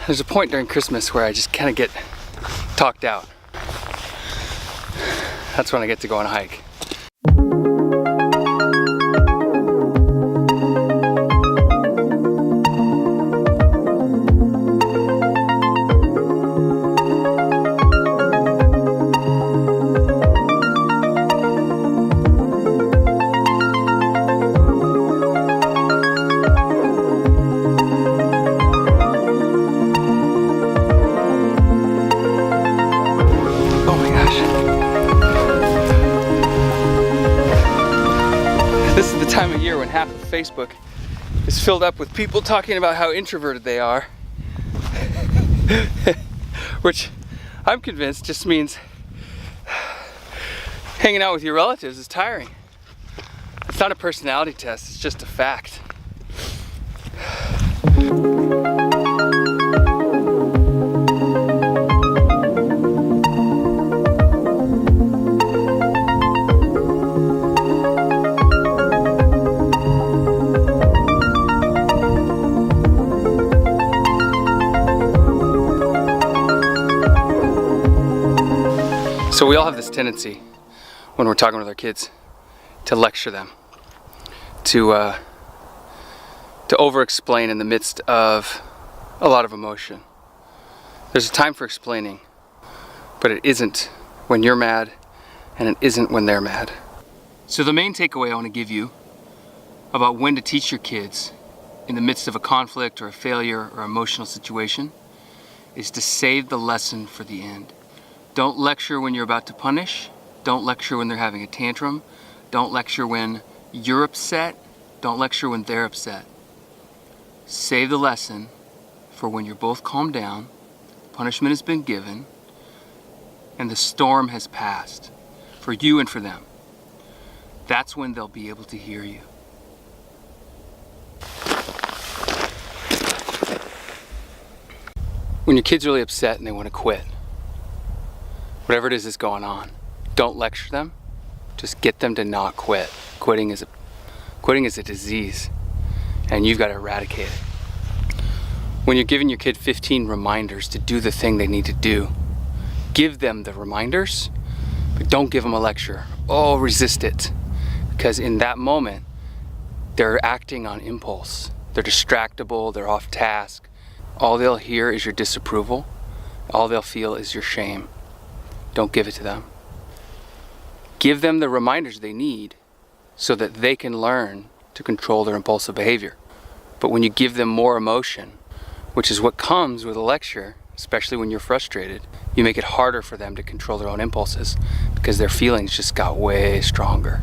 There's a point during Christmas where I just kind of get talked out. That's when I get to go on a hike. This is the time of year when half of Facebook is filled up with people talking about how introverted they are. Which I'm convinced just means hanging out with your relatives is tiring. It's not a personality test, it's just a fact. So we all have this tendency when we're talking with our kids to lecture them, to over-explain in the midst of a lot of emotion. There's a time for explaining, but it isn't when you're mad, and it isn't when they're mad. So the main takeaway I want to give you about when to teach your kids in the midst of a conflict or a failure or emotional situation is to save the lesson for the end. Don't lecture when you're about to punish. Don't lecture when they're having a tantrum. Don't lecture when you're upset. Don't lecture when they're upset. Save the lesson for when you're both calmed down, punishment has been given, and the storm has passed, for you and for them. That's when they'll be able to hear you. When your kid's really upset and they want to quit, whatever it is that's going on, don't lecture them. Just get them to not quit. Quitting is a disease, and you've got to eradicate it. When you're giving your kid 15 reminders to do the thing they need to do, give them the reminders, but don't give them a lecture. Oh, resist it. Because in that moment, they're acting on impulse. They're distractible, they're off task. All they'll hear is your disapproval. All they'll feel is your shame. Don't give it to them. Give them the reminders they need so that they can learn to control their impulsive behavior. But when you give them more emotion, which is what comes with a lecture, especially when you're frustrated, you make it harder for them to control their own impulses because their feelings just got way stronger.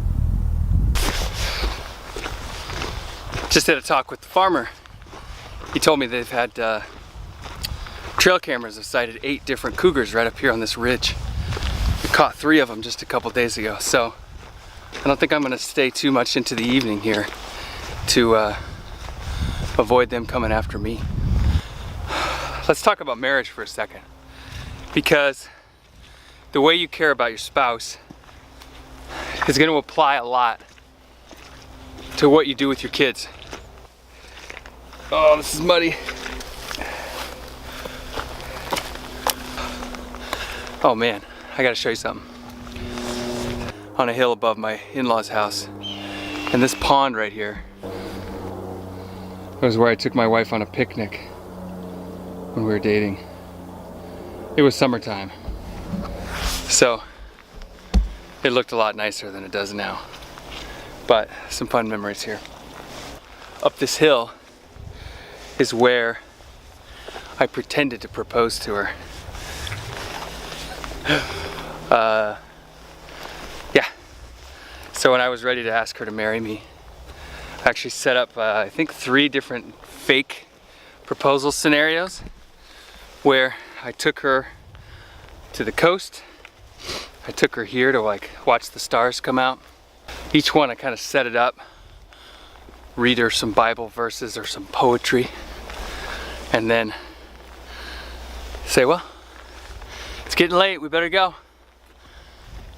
Just had a talk with the farmer. He told me they've had trail cameras have sighted 8 different cougars right up here on this ridge. We caught 3 of them just a couple days ago, so I don't think I'm going to stay too much into the evening here to avoid them coming after me. Let's talk about marriage for a second, because the way you care about your spouse is going to apply a lot to what you do with your kids. Oh, this is muddy. Oh man, I gotta show you something. On a hill above my in-laws' house, and this pond right here was where I took my wife on a picnic when we were dating. It was summertime, so it looked a lot nicer than it does now. But some fun memories here. Up this hill is where I pretended to propose to her. Yeah. So when I was ready to ask her to marry me, I actually set up, I think 3 different fake proposal scenarios where I took her to the coast. I took her here to like watch the stars come out. Each one I kind of set it up, read her some Bible verses or some poetry, and then say, well, it's getting late, we better go,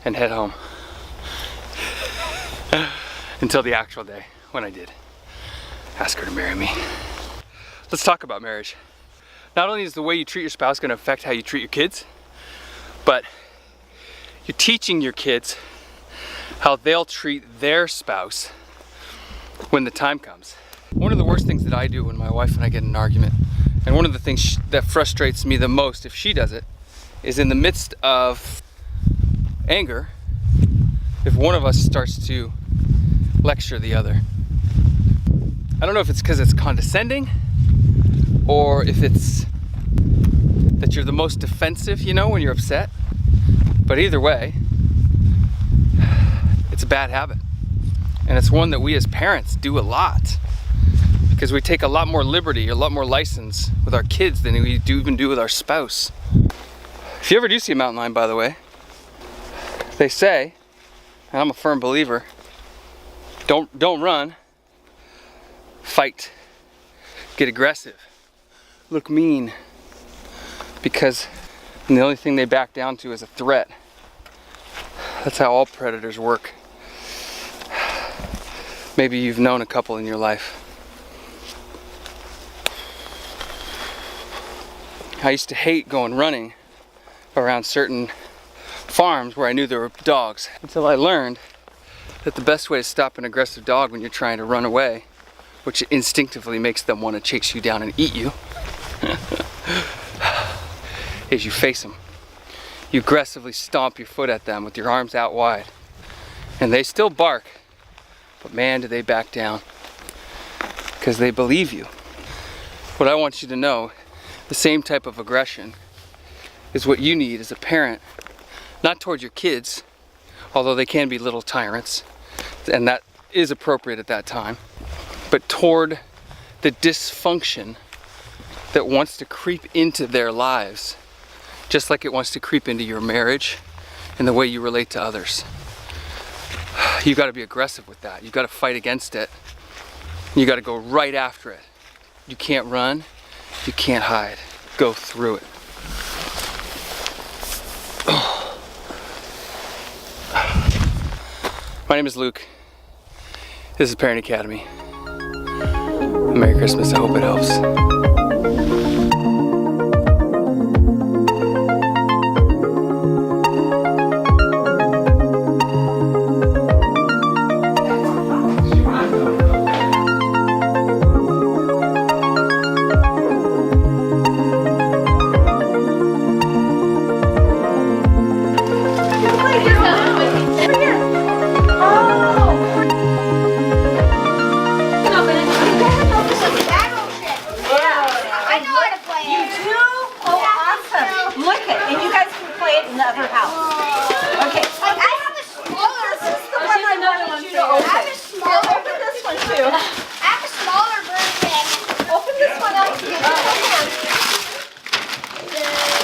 and head home. Until the actual day when I did ask her to marry me. Let's talk about marriage. not only is the way you treat your spouse going to affect how you treat your kids, but you're teaching your kids how they'll treat their spouse when the time comes. One of the worst things that I do when my wife and I get in an argument, and one of the things that frustrates me the most if she does it, is in the midst of anger, if one of us starts to lecture the other. I don't know if it's because it's condescending or if it's that you're the most defensive, you know, when you're upset. But either way, it's a bad habit. And it's one that we as parents do a lot, because we take a lot more liberty, a lot more license with our kids than we even do with our spouse. If you ever do see a mountain lion, by the way, they say, and I'm a firm believer, don't run, fight, get aggressive, look mean, because the only thing they back down to is a threat. That's how all predators work. Maybe you've known a couple in your life. I used to hate going running around certain farms where I knew there were dogs, until I learned that the best way to stop an aggressive dog when you're trying to run away, which instinctively makes them want to chase you down and eat you, is you face them. You aggressively stomp your foot at them with your arms out wide. And they still bark, but man, do they back down, because they believe you. What I want you to know, the same type of aggression is what you need as a parent, not towards your kids, although they can be little tyrants, and that is appropriate at that time, but toward the dysfunction that wants to creep into their lives, just like it wants to creep into your marriage and the way you relate to others. You got to be aggressive with that. You got to fight against it. You got to go right after it. You can't run. You can't hide. Go through it. My name is Luke. This is Parent Academy. Merry Christmas. I hope it helps. In the other house.